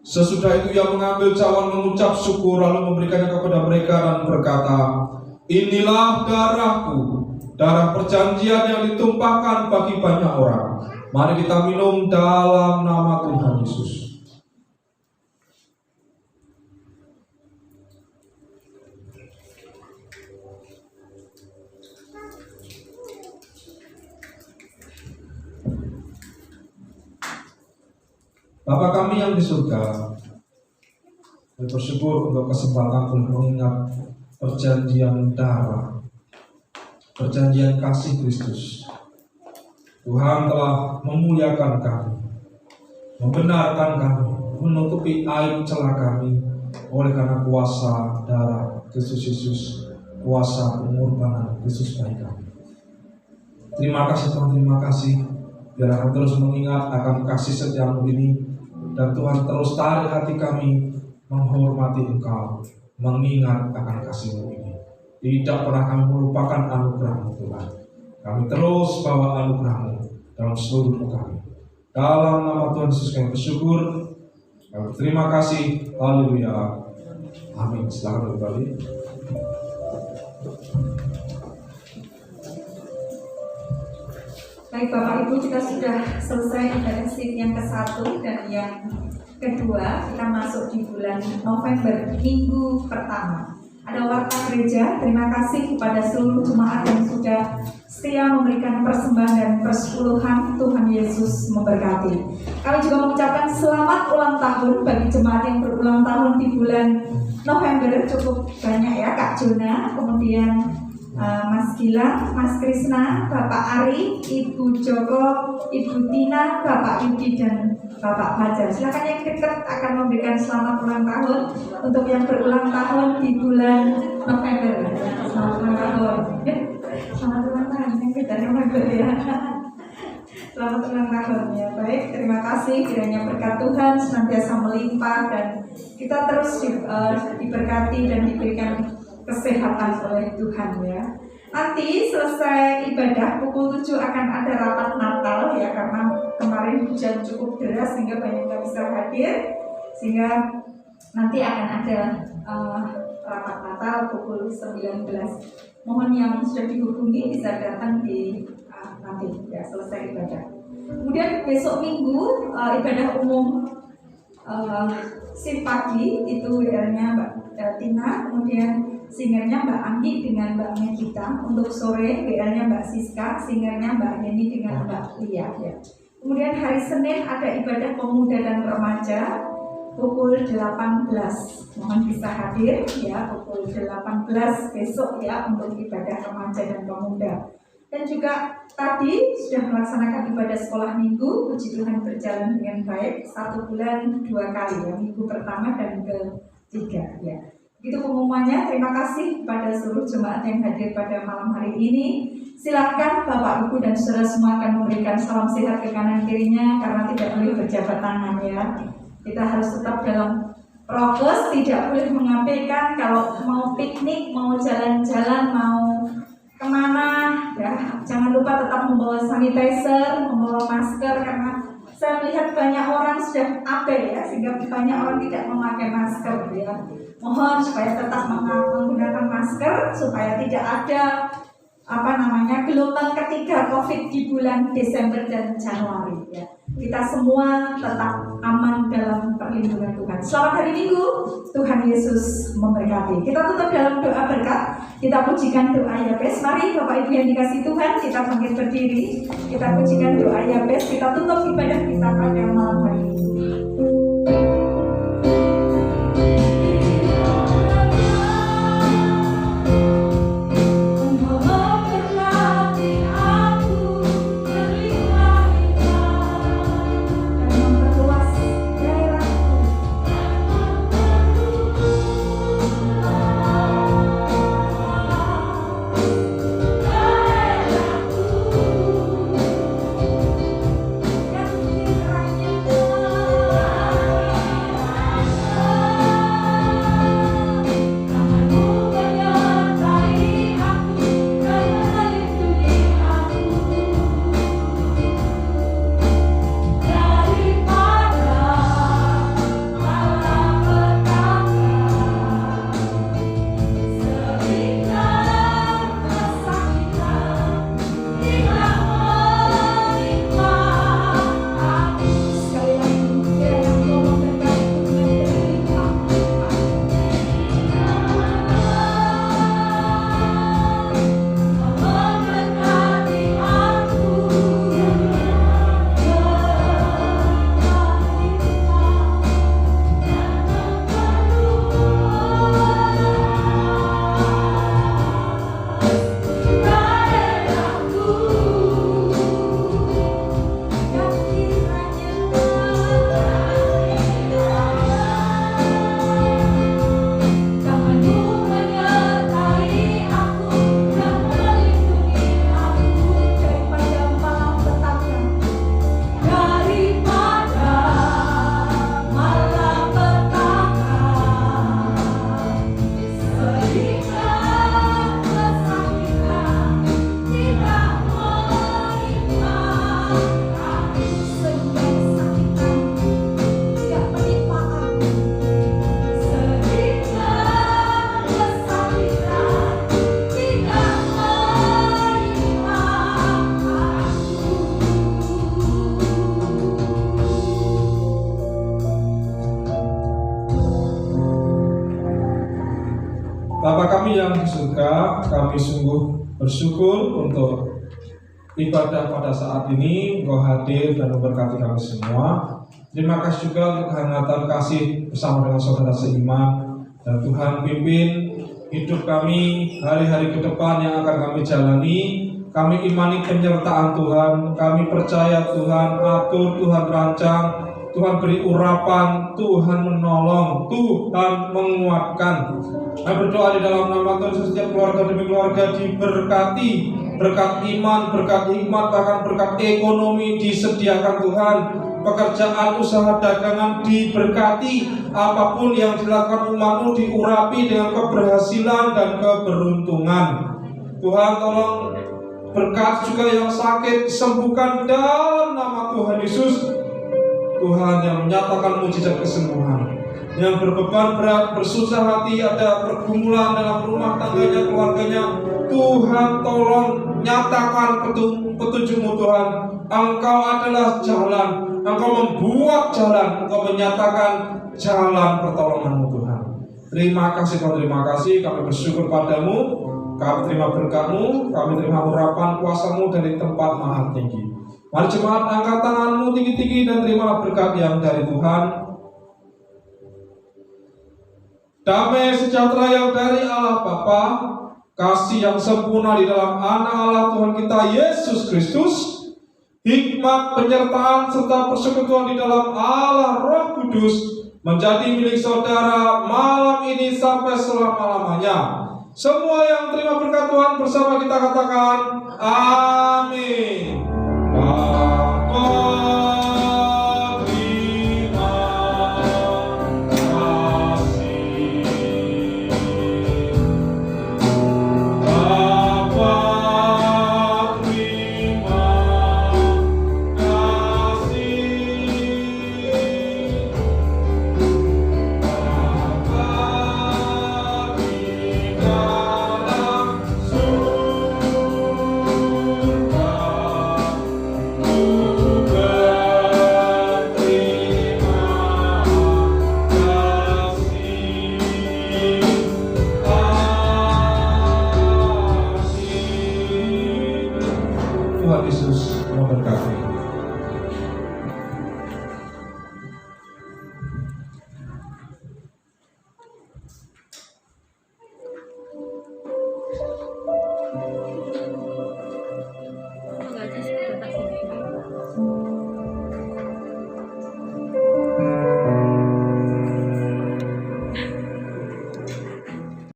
Sesudah itu Ia mengambil cawan, mengucap syukur, lalu memberikannya kepada mereka dan berkata, inilah darahku, darah perjanjian yang ditumpahkan bagi banyak orang. Mari kita minum dalam nama Tuhan Yesus. Bapa kami yang di surga, kami bersyukur untuk kesempatan untuk mengingat perjanjian darah, perjanjian kasih Kristus. Tuhan telah memuliakan kami, membenarkan kami, menutupi aib celah kami oleh karena kuasa darah Kristus Yesus, kuasa pengorbanan Kristus bagi kami. Terima kasih Tuhan, terima kasih. Biar kami terus mengingat akan kasih setia-Mu ini. Dan Tuhan terus tarik hati kami menghormati Engkau, mengingat akan kasih-Mu ini. Tidak pernah kami melupakan anugerah-Mu Tuhan. Kami terus bawa anugerah-Mu dalam seluruh hidup kami. Dalam nama Tuhan Yesus kami bersyukur. Kami terima kasih. Haleluya. Amin. Silakan kembali. Baik Bapak Ibu, kita sudah selesai intensif yang ke-1 dan yang kedua. Kita masuk di bulan November, minggu pertama. Ada warta gereja, terima kasih kepada seluruh jemaat yang sudah setia memberikan persembahan dan persepuluhan. Tuhan Yesus memberkati. Kami juga mengucapkan selamat ulang tahun bagi jemaat yang berulang tahun di bulan November. Cukup banyak ya, Kak Jona, kemudian Mas Gilang, Mas Krisna, Bapak Ari, Ibu Joko, Ibu Tina, Bapak Yudi, dan Bapak Fajar. Silakan yang dekat akan memberikan selamat ulang tahun untuk yang berulang tahun di bulan November. Selamat ulang tahun. Selamat ulang tahun yang beda November ya. Selamat ulang tahun ya. Baik, terima kasih. Kiranya berkat Tuhan senantiasa melimpah dan kita terus diberkati dan diberikan kesehatan oleh Tuhan ya. Nanti selesai ibadah pukul 7 akan ada rapat Natal ya. karena kemarin hujan cukup deras sehingga banyak nggak bisa hadir, sehingga nanti akan ada rapat Natal pukul 19. Mohon yang sudah dihubungi bisa datang di nanti ya selesai ibadah. Kemudian besok Minggu ibadah umum shift pagi itu WR-nya Mbak Tina, kemudian singernya Mbak Anggi dengan Mbak Megita. Untuk sore WR-nya Mbak Siska, singernya Mbak Yeni dengan Mbak Lia ya. Kemudian hari Senin ada ibadah pemuda dan remaja pukul 18. Mohon bisa hadir ya pukul 18 besok ya untuk ibadah remaja dan pemuda. Dan juga tadi sudah melaksanakan ibadah sekolah minggu, puji Tuhan berjalan dengan baik 1 bulan 2 kali ya, minggu pertama dan ketiga ya. Itu pengumumannya. Terima kasih kepada seluruh jemaat yang hadir pada malam hari ini. Silakan Bapak Ibu dan saudara semua akan memberikan salam sehat ke kanan kirinya karena tidak boleh berjabat tangan ya. Kita harus tetap dalam prokes, tidak boleh mengabaikan. Kalau mau piknik, mau jalan-jalan, mau kemana ya, jangan lupa tetap membawa sanitizer, membawa masker, karena saya melihat banyak orang sudah abai ya, sehingga banyak orang tidak memakai masker ya. Mohon supaya tetap menggunakan masker supaya tidak ada gelombang ketiga COVID di bulan Desember dan Januari ya. Kita semua tetap aman dalam perlindungan Tuhan. Selamat hari Minggu, Tuhan Yesus memberkati. Kita tutup dalam doa berkat. Kita pujikan doa Yabes. Mari Bapak Ibu yang dikasih Tuhan, kita bangkit berdiri. Kita pujikan doa Yabes. Kita tutup ibadah kita pada malam hari ini. Bapa kami yang di surga, kami sungguh bersyukur untuk ibadah pada saat ini. Engkau hadir dan memberkati kami semua. Terima kasih juga untuk kehangatan kasih bersama dengan saudara seiman. Dan Tuhan pimpin hidup kami hari-hari ke depan yang akan kami jalani. Kami imani penyertaan Tuhan. Kami percaya Tuhan atur, Tuhan rancang, Tuhan beri urapan, Tuhan menolong, Tuhan menguatkan. Kami berdoa di dalam nama Tuhan, setiap keluarga demi keluarga diberkati, berkat iman, berkat hikmat, bahkan berkat ekonomi disediakan Tuhan. Pekerjaan, usaha, dagangan diberkati. Apapun yang dilakukan umat-Mu diurapi dengan keberhasilan dan keberuntungan. Tuhan tolong berkat juga yang sakit, sembuhkan dalam nama Tuhan Yesus. Tuhan yang menyatakan mujizat kesembuhan. Yang berbeban berat, bersusah hati, ada pergumulan dalam rumah tangganya, keluarganya, Tuhan tolong nyatakan petunjuk-Mu Tuhan. Engkau adalah jalan, Engkau membuat jalan, Engkau menyatakan jalan pertolongan-Mu Tuhan. Terima kasih Tuhan, terima kasih. Kami bersyukur padamu, kami terima berkat-Mu, kami terima urapan kuasa-Mu dari tempat maha tinggi. Mari jemaat angkat tanganmu tinggi-tinggi dan terimalah berkat yang dari Tuhan. Damai sejahtera yang dari Allah Bapa, kasih yang sempurna di dalam Anak Allah Tuhan kita Yesus Kristus, hikmat, penyertaan, serta persekutuan di dalam Allah Roh Kudus menjadi milik saudara malam ini sampai selama-lamanya. Semua yang terima berkat Tuhan bersama kita katakan amin. Bapa, Tuhan Yesus memberkati.